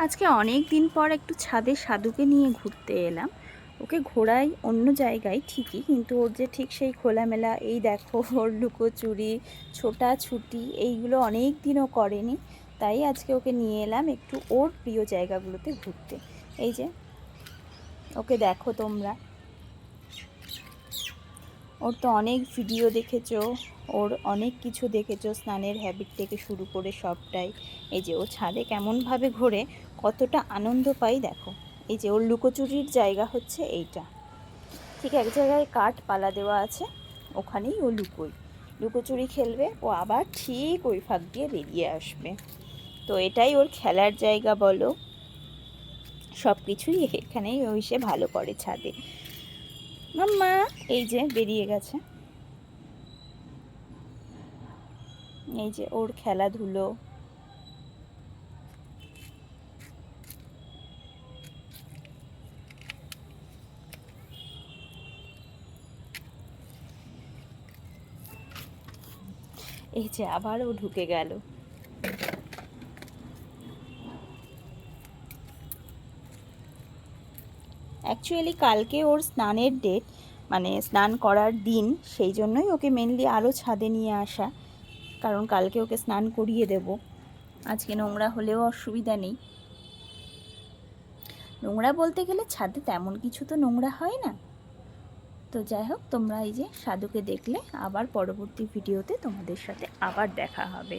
আজকে অনেক দিন পর একটু ছাদে সাধুকে নিয়ে ঘুরতে এলাম। ওকে ঘোরাই অন্য জায়গায় ঠিকই, কিন্তু ওর যে ঠিক সেই খোলামেলা এই দেখো ওর লুকোচুরি ছোটাছুটি এইগুলো অনেক দিনও করেনি। তাই আজকে ওকে নিয়ে এলাম একটু ওর প্রিয় জায়গাগুলোতে ঘুরতে। এই যে ওকে দেখো তোমরা, ওর তো অনেক ভিডিও দেখেছো, ওর অনেক কিছু দেখেছো, স্নানের হ্যাবিট থেকে শুরু করে সবটাই। এই যে ও ছাদে কেমনভাবে ঘোরে, কতটা আনন্দ পাই দেখো। এই যে ওর লুকোচুরির জায়গা হচ্ছে এইটা, ঠিক এক জায়গায় কাঠ পালা দেওয়া আছে, ওখানেই ও লুকোচুরি খেলবে। ও আবার ঠিক ওই ফাঁক দিয়ে বেরিয়ে আসবে। তো এটাই ওর খেলার জায়গা বলো, সব কিছুই এখানেই ও এসে ভালো করে ছাদে। মাম্মা এই যে বেরিয়ে গেছে, এই যে ওর খেলাধুলো। এই যে আবার ও ঢুকে গেল। অ্যাকচুয়ালি কালকে ওর স্নানের ডেট, মানে স্নান করার দিন, সেই জন্যই ওকে মেনলি আরও ছাদে নিয়ে আসা, কারণ কালকে ওকে স্নান করিয়ে দেব। আজকে নোংরা হলেও অসুবিধা নেই। নোংরা বলতে গেলে ছাদে তেমন কিছু তো নোংরা হয় না। তো যাই হোক, তোমরা এই যে সাধুকে দেখলে, আবার পরবর্তী ভিডিওতে তোমাদের সাথে আবার দেখা হবে।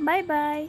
Bye bye.